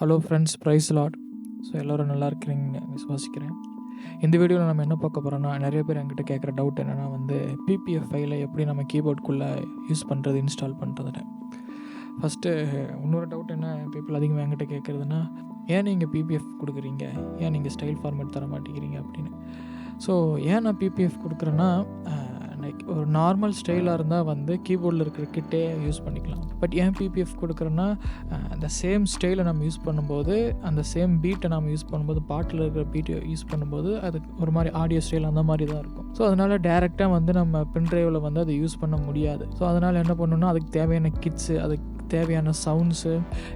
Hello friends, price lot. So எல்லோரும் நல்லா இருக்கிறீங்கன்னு விசுவாசிக்கிறேன். இந்த வீடியோவில் நம்ம என்ன பார்க்க போகிறோன்னா, நிறைய பேர் என்கிட்ட கேட்குற டவுட் என்னென்னா பிபிஎஃப் ஃபைலை எப்படி நம்ம கீபோர்டுக்குள்ளே யூஸ் பண்ணுறது, இன்ஸ்டால் பண்ணுறதுன்னு. ஃபஸ்ட்டு இன்னொரு டவுட் என்ன பீப்புள் அதிகமாக என்கிட்ட கேட்குறதுன்னா, ஏன் நீங்கள் பிபிஎஃப் கொடுக்குறீங்க, ஏன் நீங்கள் ஸ்டைல் ஃபார்மேட் தர மாட்டேங்கிறீங்க அப்படின்னு. ஸோ ஏன் நான் பிபிஎஃப் கொடுக்குறேன்னா, லைக் ஒரு நார்மல் ஸ்டைலாக இருந்தால் கீபோர்டில் இருக்கிற கிட்டே யூஸ் பண்ணிக்கலாம். பட் ஏன் பிபிஎஃப் கொடுக்குறேன்னா, அந்த சேம் ஸ்டைலை நம்ம யூஸ் பண்ணும்போது, அந்த சேம் பீட்டை நம்ம யூஸ் பண்ணும்போது, பாட்டில் இருக்கிற பீட்டை யூஸ் பண்ணும்போது அது ஒரு மாதிரி ஆடியோ ஸ்டைல் அந்த மாதிரி தான் இருக்கும். ஸோ அதனால் டேரெக்டாக நம்ம பென்ட்ரைவில் அதை யூஸ் பண்ண முடியாது. ஸோ அதனால் என்ன பண்ணணும்னா, அதுக்கு தேவையான கிட்ஸு, அதுக்கு தேவையான சவுண்ட்ஸு,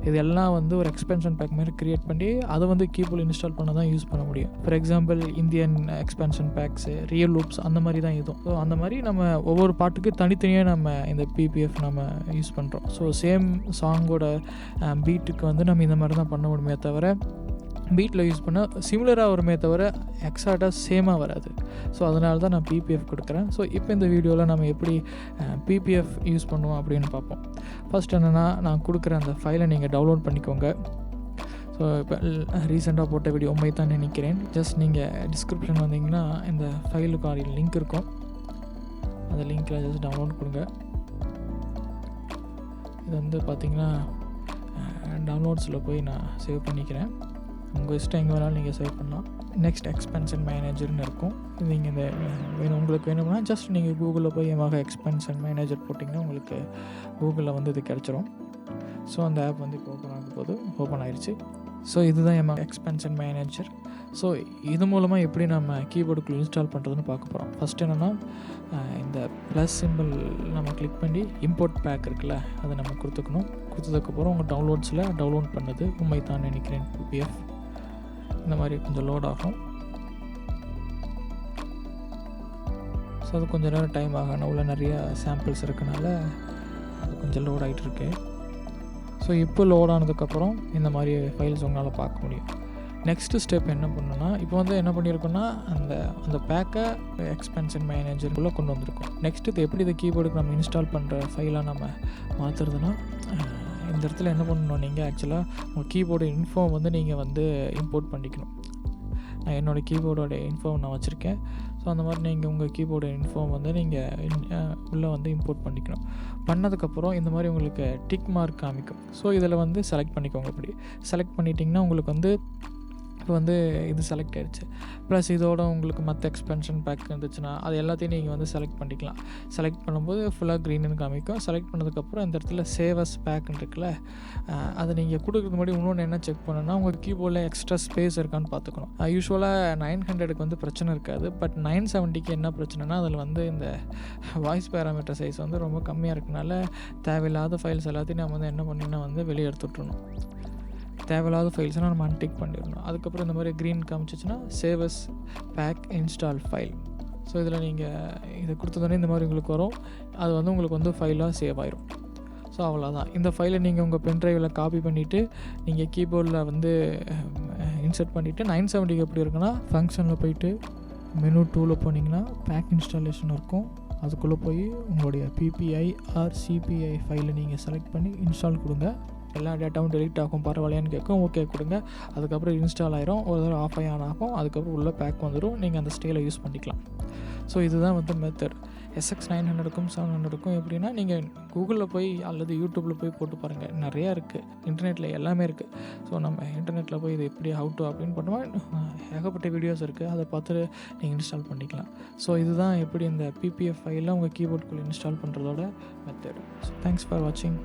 இதெல்லாம் ஒரு எக்ஸ்பென்ஷன் பேக் மாதிரி க்ரியேட் பண்ணி அதை கீபோர்டில் இன்ஸ்டால் பண்ண தான் யூஸ் பண்ண முடியும். For example Indian expansion packs, real loops அந்த மாதிரி தான் இதுவும். ஸோ அந்த மாதிரி நம்ம ஒவ்வொரு பாட்டுக்கு தனித்தனியாக நம்ம இந்த பிபிஎஃப் நம்ம யூஸ் பண்ணுறோம். ஸோ சேம் சாங்கோட பீட்டுக்கு நம்ம இந்த மாதிரி தான் பண்ண முடியுமே தவிர, பீட்டில் யூஸ் பண்ணால் சிமிலராக வருமே தவிர எக்ஸாக்டாக சேமாக வராது. ஸோ அதனால தான் நான் பிபிஎஃப் கொடுக்குறேன். ஸோ இப்போ இந்த வீடியோவில் நம்ம எப்படி பிபிஎஃப் யூஸ் பண்ணுவோம் அப்படின்னு பார்ப்போம். ஃபஸ்ட் என்னென்னா, நான் கொடுக்குற அந்த ஃபைலை நீங்கள் டவுன்லோட் பண்ணிக்கோங்க. ஸோ இப்போ ரீசெண்டாக போட்ட வீடியோ உண்மை தான் நினைக்கிறேன். ஜஸ்ட் நீங்கள் டிஸ்கிரிப்ஷன் வந்தீங்கன்னா இந்த ஃபைலுக்கு லிங்க் இருக்கும். அந்த லிங்க்கில் ஜஸ்ட் டவுன்லோட் கொடுங்க. இது பார்த்திங்கன்னா டவுன்லோட்ஸில் போய் நான் சேவ் பண்ணிக்கிறேன். உங்கள் இஷ்டம் எங்கே வேணாலும் நீங்கள் சேவ் பண்ணலாம். நெக்ஸ்ட் எக்ஸ்பென்ஷன் மேனேஜர்னு இருக்கும். இது நீங்கள் இந்த உங்களுக்கு வேணும்னா ஜஸ்ட் நீங்கள் கூகுளில் போய் எமாக எக்ஸ்பென்ஷன் மேனேஜர் போட்டிங்கன்னா உங்களுக்கு கூகுளில் இது கிடச்சிரும். ஸோ அந்த ஆப் இப்போ ஓப்பன் ஆகும் போது ஓப்பன் ஆயிடுச்சு. ஸோ இதுதான் எமாக எக்ஸ்பென்ஷன் மேனேஜர். ஸோ இது மூலமாக எப்படி நம்ம கீபோர்டுக்குள்ளே இன்ஸ்டால் பண்ணுறதுன்னு பார்க்க போகிறோம். ஃபஸ்ட் என்னென்னா, இந்த ப்ளஸ் சிம்பிள் நம்ம கிளிக் பண்ணி இம்போர்ட் பேக் இருக்குல்ல, அதை நம்ம கொடுத்துக்கணும். கொடுத்ததுக்கப்புறம் உங்கள் டவுன்லோட்ஸில் டவுன்லோட் பண்ணது உண்மை தான் நினைக்கிறேன் பிபிஎஃப் இந்த மாதிரி கொஞ்சம் லோட் ஆகும். ஸோ அது கொஞ்சம் நேரம் டைம் ஆகணும். உள்ள நிறைய சாம்பிள்ஸ் இருக்கனால அது கொஞ்சம் லோட் ஆகிட்டு இருக்கு. ஸோ இப்போ லோட் ஆனதுக்கப்புறம் இந்த மாதிரி ஃபைல்ஸ் உங்களால் பார்க்க முடியும். நெக்ஸ்ட்டு ஸ்டெப் என்ன பண்ணணுன்னா, இப்போ என்ன பண்ணியிருக்கோன்னா, அந்த பேக்கை எக்ஸ்பென்ஷன் மேனேஜருக்குள்ளே கொண்டு வந்திருக்கோம். நெக்ஸ்ட்டு இது எப்படி இந்த கீபோர்டுக்கு நம்ம இன்ஸ்டால் பண்ணுற ஃபைலாக நம்ம மாற்றுறதுன்னா, இந்த இடத்துல என்ன பண்ணணும், நீங்கள் ஆக்சுவலாக உங்கள் கீபோர்டு இன்ஃபோ நீங்கள் இம்போர்ட் பண்ணிக்கணும். நான் என்னோடய கீபோர்டோட இன்ஃபோ நான் வச்சுருக்கேன். ஸோ அந்த மாதிரி நீங்கள் உங்கள் கீபோர்டு இன்ஃபோ நீங்கள் உள்ளே இம்போர்ட் பண்ணிக்கணும். பண்ணதுக்கப்புறம் இந்த மாதிரி உங்களுக்கு டிக் மார்க் காமிக்கும். ஸோ இதில் செலக்ட் பண்ணிக்கோங்க. இப்படி செலக்ட் பண்ணிட்டிங்கன்னா உங்களுக்கு இப்போ இது செலக்ட் ஆகிடுச்சு. ப்ளஸ் இதோட உங்களுக்கு மற்ற எக்ஸ்பென்ஷன் பேக் இருந்துச்சுன்னா அது எல்லாத்தையும் நீங்கள் செலக்ட் பண்ணிக்கலாம். செலக்ட் பண்ணும்போது ஃபுல்லாக க்ரீன்னு காமிக்கும். செலக்ட் பண்ணதுக்கப்புறம் இந்த இடத்துல சேவஸ் பேக்குன்னு இருக்குல்ல, அதை நீங்கள் கொடுக்குறது முன்னாடி இன்னொன்று என்ன செக் பண்ணணும்னா, உங்கள் கீபோர்டில் எக்ஸ்ட்ரா ஸ்பேஸ் இருக்கான்னு பார்த்துக்கணும். யூஸ்வலாக 900க்கு பிரச்சனை இருக்காது. பட் 970க்கு என்ன பிரச்சனைனா, அதில் இந்த வாய்ஸ் பேராமீட்டர் சைஸ் ரொம்ப கம்மியாக இருக்கனால தேவையில்லாத ஃபைல்ஸ் எல்லாத்தையும் நம்ம என்ன பண்ணிங்கன்னா வெளியே எடுத்துட்ருணும். தேவையில்லாத ஃபைல்ஸ்னால் நம்ம அன்டிக் பண்ணிடணும். அதுக்கப்புறம் இந்த மாதிரி க்ரீன் காமிச்சிச்சுன்னா saves pack install file. So இதில் நீங்கள் இதை கொடுத்தோடனே இந்த மாதிரி உங்களுக்கு வரும். அது உங்களுக்கு ஃபைலாக சேவ் ஆயிரும். ஸோ அவ்வளோதான். இந்த ஃபைலை நீங்கள் உங்கள் பென்ட்ரைவில் காப்பி பண்ணிவிட்டு நீங்கள் கீபோர்டில் இன்சர்ட் பண்ணிவிட்டு 970க்கு எப்படி இருக்குன்னா, ஃபங்க்ஷனில் போயிட்டு மெனு 2ல் போனீங்கன்னா பேக் இன்ஸ்டாலேஷன் இருக்கும். அதுக்குள்ளே போய் உங்களுடைய பிபிஐ ஆர் சிபிஐ ஃபைலை நீங்கள் செலக்ட் பண்ணி இன்ஸ்டால் கொடுங்க. எல்லா டேட்டாவும் டெலிட் ஆகும், பரவாயில்லையான்னு கேட்கும். ஓகே கொடுங்க. அதுக்கப்புறம் இன்ஸ்டால் ஆயிரும். ஒரு தடவை ஆஃப் ஆகும். அதுக்கப்புறம் உள்ள பேக் வந்துடும். நீங்கள் அந்த ஸ்டைலை யூஸ் பண்ணிக்கலாம். ஸோ இதுதான் மெத்தட். SX 900க்கும் 700க்கும் எப்படின்னா, நீங்கள் கூகுளில் போய் அல்லது யூடியூப்பில் போய் போட்டு பாருங்கள். நிறையா இருக்குது, இன்டர்நெட்டில் எல்லாமே இருக்குது. ஸோ நம்ம இன்டர்நெட்டில் போய் இது எப்படி ஹவு டு அப்படின்னு பண்ணுவோம், ஏகப்பட்ட வீடியோஸ் இருக்குது. அதை பார்த்துட்டு நீங்கள் இன்ஸ்டால் பண்ணிக்கலாம். ஸோ இதுதான் எப்படி இந்த பிபிஎஃப் ஃபைலில் உங்கள் கீபோர்டுக்குள்ளே இன்ஸ்டால் பண்ணுறதோட மெத்தட். ஸோ தேங்க்ஸ் ஃபார் வாட்சிங்.